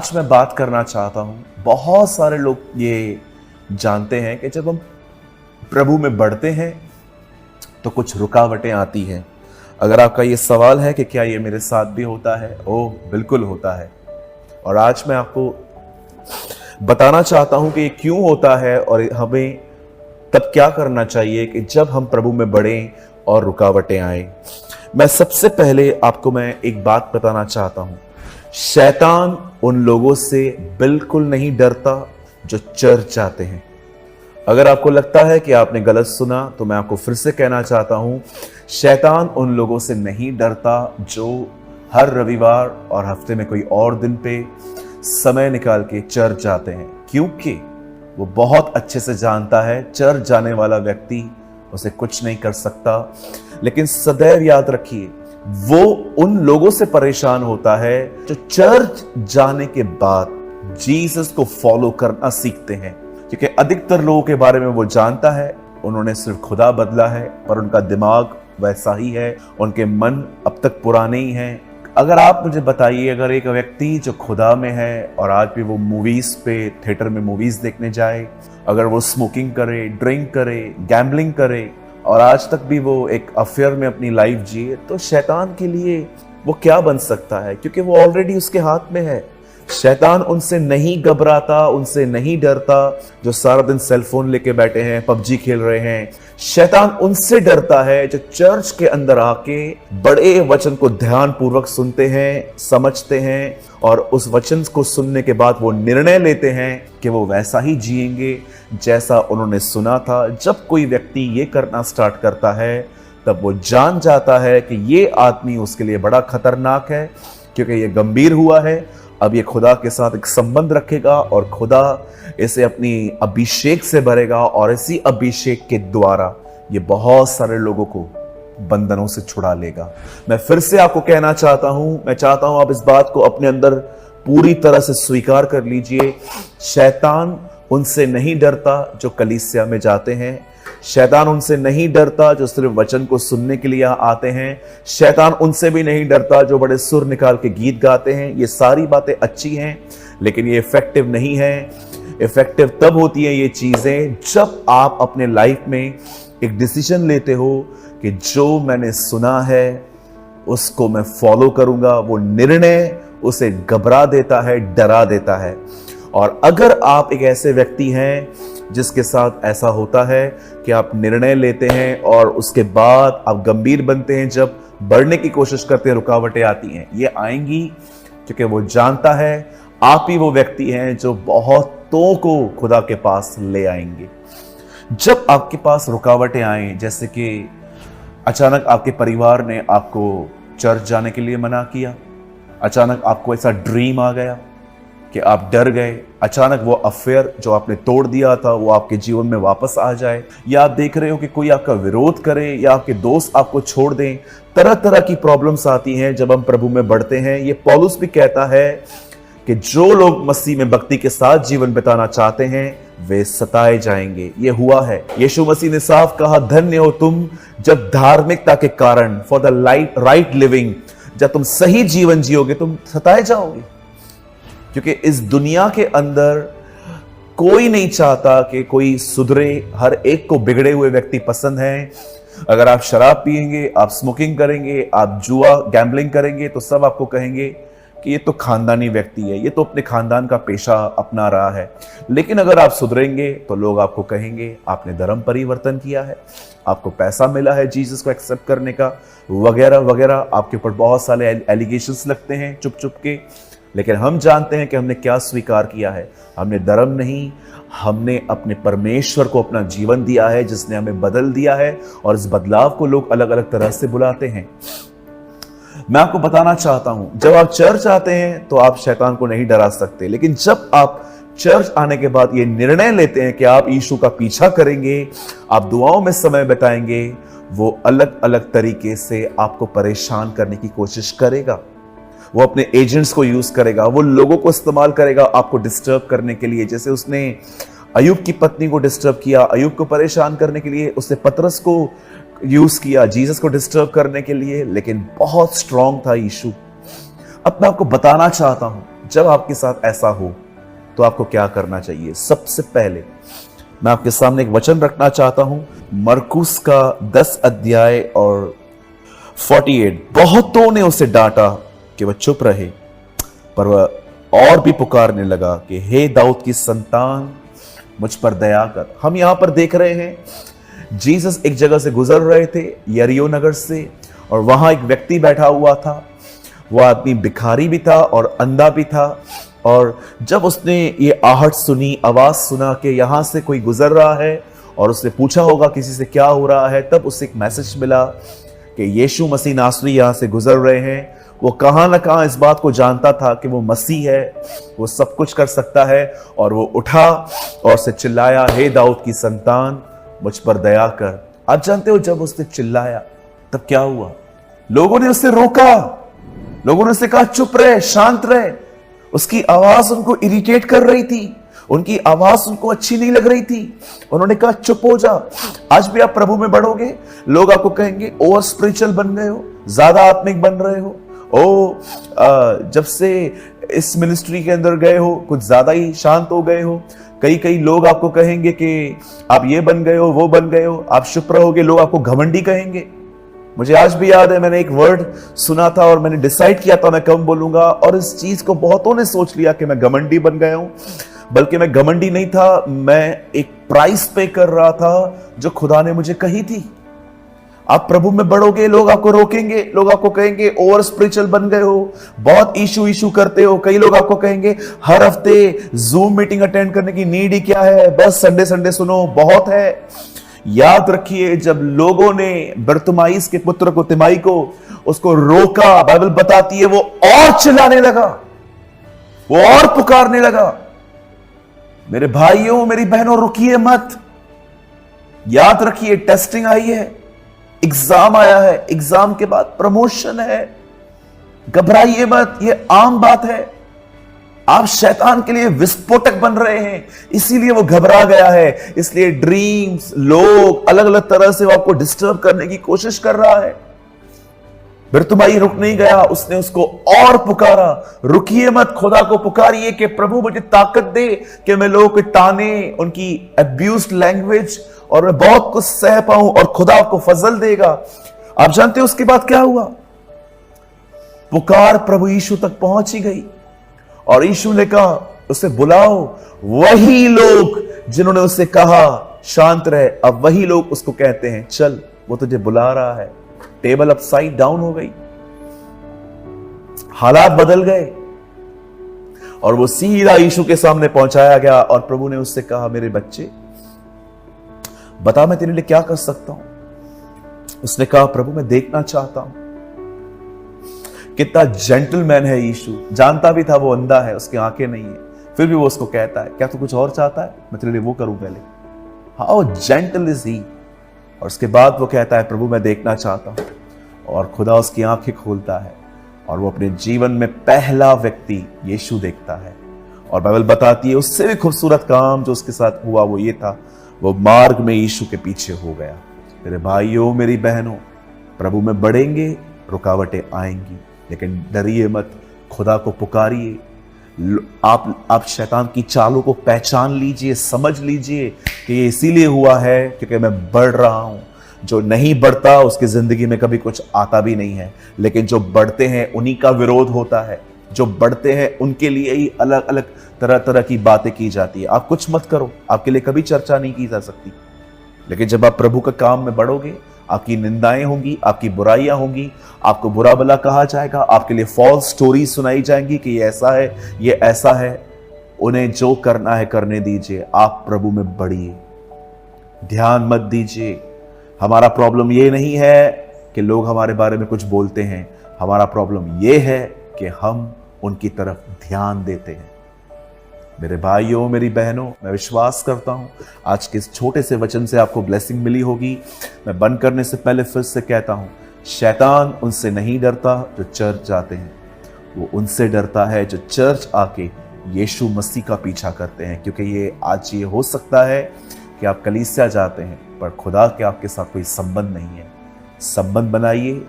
आज मैं बात करना चाहता हूँ। बहुत सारे लोग ये जानते हैं कि जब हम प्रभु में बढ़ते हैं तो कुछ रुकावटें आती हैं। अगर आपका ये सवाल है कि क्या ये मेरे साथ भी होता है, ओह बिल्कुल होता है। और आज मैं आपको बताना चाहता हूं कि ये क्यों होता है और हमें तब क्या करना चाहिए कि जब हम प्रभु में बढ़ें और रुकावटें आए। मैं सबसे पहले आपको मैं एक बात बताना चाहता हूं। शैतान उन लोगों से बिल्कुल नहीं डरता जो चर्च जाते हैं। अगर आपको लगता है कि आपने गलत सुना तो मैं आपको फिर से कहना चाहता हूं, शैतान उन लोगों से नहीं डरता जो हर रविवार और हफ्ते में कोई और दिन पे समय निकाल के चर्च जाते हैं, क्योंकि वो बहुत अच्छे से जानता है चर्च जाने वाला व्यक्ति उसे कुछ नहीं कर सकता। लेकिन सदैव याद रखिए, वो उन लोगों से परेशान होता है जो चर्च जाने के बाद जीसस को फॉलो करना सीखते हैं, क्योंकि अधिकतर लोगों के बारे में वो जानता है उन्होंने सिर्फ खुदा बदला है, पर उनका दिमाग वैसा ही है, उनके मन अब तक पुराने ही हैं। अगर आप मुझे बताइए, अगर एक व्यक्ति जो खुदा में है और आज भी वो मूवीज पे थिएटर में मूवीज देखने जाए, अगर वो स्मोकिंग करे, ड्रिंक करे, गैम्बलिंग करे और आज तक भी वो एक अफेयर में अपनी लाइफ जिए, तो शैतान के लिए वो क्या बन सकता है, क्योंकि वो ऑलरेडी उसके हाथ में है। शैतान उनसे नहीं घबराता, उनसे नहीं डरता जो सारा दिन सेलफोन लेके बैठे हैं, पबजी खेल रहे हैं। शैतान उनसे डरता है जो चर्च के अंदर आके बड़े वचन को ध्यान पूर्वक सुनते हैं, समझते हैं और उस वचन को सुनने के बाद वो निर्णय लेते हैं कि वो वैसा ही जिएंगे जैसा उन्होंने सुना था। जब कोई व्यक्ति ये करना स्टार्ट करता है तब वो जान जाता है कि ये आदमी उसके लिए बड़ा खतरनाक है, क्योंकि ये गंभीर हुआ है। अब ये खुदा के साथ एक संबंध रखेगा और खुदा इसे अपनी अभिषेक से भरेगा और इसी अभिषेक के द्वारा ये बहुत सारे लोगों को बंधनों से छुड़ा लेगा। मैं फिर से आपको कहना चाहता हूं, मैं चाहता हूं आप इस बात को अपने अंदर पूरी तरह से स्वीकार कर लीजिए। शैतान उनसे नहीं डरता जो कलीसिया में जाते हैं। शैतान उनसे नहीं डरता जो सिर्फ वचन को सुनने के लिए आते हैं। शैतान उनसे भी नहीं डरता जो बड़े सुर निकाल के गीत गाते हैं। ये सारी बातें अच्छी हैं, लेकिन ये इफेक्टिव नहीं है। इफेक्टिव तब होती है ये चीजें जब आप अपने लाइफ में एक डिसीजन लेते हो कि जो मैंने सुना है उसको मैं फॉलो करूंगा। वो निर्णय उसे घबरा देता है, डरा देता है। और अगर आप एक ऐसे व्यक्ति हैं जिसके साथ ऐसा होता है कि आप निर्णय लेते हैं और उसके बाद आप गंभीर बनते हैं, जब बढ़ने की कोशिश करते हैं रुकावटें आती हैं, ये आएंगी क्योंकि वो जानता है आप ही वो व्यक्ति हैं जो बहुतों को खुदा के पास ले आएंगे। जब आपके पास रुकावटें आए, जैसे कि अचानक आपके परिवार ने आपको चर्च जाने के लिए मना किया, अचानक आपको ऐसा ड्रीम आ गया कि आप डर गए, अचानक वो अफेयर जो आपने तोड़ दिया था वो आपके जीवन में वापस आ जाए, या आप देख रहे हो कि कोई आपका विरोध करे या आपके दोस्त आपको छोड़ दें। तरह तरह की प्रॉब्लम्स आती हैं जब हम प्रभु में बढ़ते हैं। ये पौलुस भी कहता है कि जो लोग मसीह में भक्ति के साथ जीवन बिताना चाहते हैं वे सताए जाएंगे। ये हुआ है। यीशु मसीह ने साफ कहा, धन्य हो तुम जब धार्मिकता के कारण, फॉर द राइट लिविंग, जब तुम सही जीवन जियोगे तुम सताए जाओगे। क्योंकि इस दुनिया के अंदर कोई नहीं चाहता कि कोई सुधरे, हर एक को बिगड़े हुए व्यक्ति पसंद हैं। अगर आप शराब पिएंगे, आप स्मोकिंग करेंगे, आप जुआ गैम्बलिंग करेंगे, तो सब आपको कहेंगे कि ये तो खानदानी व्यक्ति है, ये तो अपने खानदान का पेशा अपना रहा है। लेकिन अगर आप सुधरेंगे तो लोग आपको कहेंगे आपने धर्म परिवर्तन किया है, आपको पैसा मिला है जीसस को एक्सेप्ट करने का, वगैरह वगैरह। आपके ऊपर बहुत सारे एलिगेशंस लगते हैं चुप चुप के। लेकिन हम जानते हैं कि हमने क्या स्वीकार किया है। हमने धर्म नहीं, हमने अपने परमेश्वर को अपना जीवन दिया है जिसने हमें बदल दिया है, और इस बदलाव को लोग अलग अलग तरह से बुलाते हैं। मैं आपको बताना चाहता हूं, जब आप चर्च आते हैं तो आप शैतान को नहीं डरा सकते, लेकिन जब आप चर्च आने के बाद ये निर्णय लेते हैं कि आप यीशु का पीछा करेंगे, आप दुआओं में समय बिताएंगे, वो अलग अलग तरीके से आपको परेशान करने की कोशिश करेगा। वो अपने एजेंट्स को यूज करेगा, वो लोगों को इस्तेमाल करेगा आपको डिस्टर्ब करने के लिए। जैसे उसने अय्यूब की पत्नी को डिस्टर्ब किया, अय्यूब को परेशान करने के लिए उसने पतरस को यूज किया, जीसस को डिस्टर्ब करने के लिए। लेकिन बहुत स्ट्रांग था यीशु। अब मैं आपको बताना चाहता हूं, जब आपके साथ ऐसा हो तो आपको क्या करना चाहिए? सबसे पहले मैं आपके सामने एक वचन रखना चाहता हूं, मरकुस का 10 अध्याय और 48। बहुतों ने उसे डांटा कि वह चुप रहे, पर वह और भी पुकारने लगा कि हे दाऊद की संतान, मुझ पर दया कर। हम यहां पर देख रहे हैं जीसस एक जगह से गुजर रहे थे, यरीहो नगर से, और वहां एक व्यक्ति बैठा हुआ था। वह आदमी भिखारी भी था और अंधा भी था। और जब उसने ये आहट सुनी, आवाज सुना कि यहां से कोई गुजर रहा है, और उसने पूछा होगा किसी से क्या हो रहा है, तब उसे एक मैसेज मिला कि यीशु मसीह नासरी यहां से गुजर रहे हैं। वो कहां ना कहां इस बात को जानता था कि वो मसीह है, वो सब कुछ कर सकता है। और वो उठा और से चिल्लाया, हे दाऊद की संतान, मुझ पर दया कर। आप जानते हो जब उसने चिल्लाया तब क्या हुआ? लोगों ने उसे रोका, लोगों ने उसे कहा चुप रहे, शांत रहे। उसकी आवाज उनको इरिटेट कर रही थी, उनकी आवाज उनको अच्छी नहीं लग रही थी। उन्होंने कहा चुप हो जा। आज भी आप प्रभु में बढ़ोगे, लोग आपको कहेंगे ओवर स्पिरिचुअल बन गए हो, ज्यादा आत्मिक बन रहे हो, जब से इस मिनिस्ट्री के अंदर गए हो कुछ ज्यादा ही शांत हो गए हो। कई लोग आपको कहेंगे कि आप ये बन गए हो, वो बन गए हो। आप चुप रहोगे, लोग आपको घमंडी कहेंगे। मुझे आज भी याद है, मैंने एक वर्ड सुना था और मैंने डिसाइड किया था मैं कब बोलूंगा, और इस चीज को बहुतों ने सोच लिया कि मैं घमंडी बन गया हूं। बल्कि मैं घमंडी नहीं था, मैं एक प्राइस पे कर रहा था जो खुदा ने मुझे कही थी। आप प्रभु में बढ़ोगे, लोग आपको रोकेंगे, लोग आपको कहेंगे ओवर स्पिरिचुअल बन गए हो, बहुत इशू करते हो। कई लोग आपको कहेंगे हर हफ्ते जूम मीटिंग अटेंड करने की नीड ही क्या है, बस संडे सुनो, बहुत है। याद रखिए, जब लोगों ने बरतुमाइस के पुत्र को, तिमाई को, उसको रोका, बाइबल बताती है वो और चिल्लाने लगा, वो और पुकारने लगा। मेरे भाइयों, मेरी बहनों, रुकिए मत। याद रखिए, टेस्टिंग आई है, एग्जाम आया है, एग्जाम के बाद प्रमोशन है। घबराइए मत, यह आम बात है। आप शैतान के लिए विस्फोटक बन रहे हैं, इसीलिए वो घबरा गया है। इसलिए ड्रीम्स, लोग अलग अलग तरह से वो आपको डिस्टर्ब करने की कोशिश कर रहा है। बरतुमाई रुक नहीं गया, उसने उसको और पुकारा। रुकिए मत, खुदा को पुकारिए कि प्रभु मुझे ताकत दे कि मैं लोगों के ताने, उनकी अब्यूज्ड लैंग्वेज, और मैं बहुत कुछ सह पाऊं, और खुदा आपको फजल देगा। आप जानते हो उसके बाद क्या हुआ? पुकार प्रभु यीशु तक पहुंच ही गई, और यीशु ने कहा उसे बुलाओ। वही लोग जिन्होंने उसे कहा शांत रहे, अब वही लोग उसको कहते हैं चल, वो तुझे बुला रहा है। टेबल अपसाइड डाउन हो गई, हालात बदल गए, और वो सीधा यीशु के सामने पहुंचाया गया। और प्रभु ने उससे कहा, मेरे बच्चे, बता मैं तेरे लिए क्या कर सकता हूं। उसने कहा, प्रभु मैं देखना चाहता हूं। कितना जेंटलमैन है यीशु, जानता भी था वो अंधा है, उसकी आंखें नहीं है, फिर भी वो उसको कहता है, क्या तू कुछ और चाहता है, मैं तेरे लिए वो करूं पहले। How gentle is he. और उसके बाद वो कहता है, प्रभु मैं देखना चाहता हूं, और खुदा उसकी आंखें खोलता है, और वो अपने जीवन में पहला व्यक्ति यीशु देखता है। और बाइबल बताती है उससे भी खूबसूरत काम जो उसके साथ हुआ वो ये था, वो मार्ग में यीशु के पीछे हो गया। मेरे भाइयों, मेरी बहनों, प्रभु में बढ़ेंगे, रुकावटें आएंगी, लेकिन डरिए मत, खुदा को पुकारिए। आप शैतान की चालों को पहचान लीजिए, समझ लीजिए कि ये इसीलिए हुआ है क्योंकि मैं बढ़ रहा हूं। जो नहीं बढ़ता उसकी जिंदगी में कभी कुछ आता भी नहीं है, लेकिन जो बढ़ते हैं उन्हीं का विरोध होता है। जो बढ़ते हैं उनके लिए ही अलग अलग तरह तरह की बातें की जाती है। आप कुछ मत करो, आपके लिए कभी चर्चा नहीं की जा सकती, लेकिन जब आप प्रभु का काम में बढ़ोगे, आपकी निंदाएं होंगी, आपकी बुराइयां होंगी, आपको बुरा भला कहा जाएगा, आपके लिए फॉल्स स्टोरी सुनाई जाएंगी कि ये ऐसा है, ये ऐसा है। उन्हें जो करना है करने दीजिए, आप प्रभु में बढ़िए, ध्यान मत दीजिए। हमारा प्रॉब्लम ये नहीं है कि लोग हमारे बारे में कुछ बोलते हैं, हमारा प्रॉब्लम ये है कि हम उनकी तरफ ध्यान देते हैं। मेरे भाइयों, मेरी बहनों, मैं विश्वास करता हूं आज के इस छोटे से वचन से आपको ब्लेसिंग मिली होगी। मैं बंद करने से पहले फिर से कहता हूं, शैतान उनसे नहीं डरता जो चर्च जाते हैं, वो उनसे डरता है जो चर्च आके यीशु मसीह का पीछा करते हैं। क्योंकि ये आज ये हो सकता है कि आप कलीसिया जाते हैं पर खुदा के आपके साथ कोई संबंध नहीं है। संबंध बनाइए,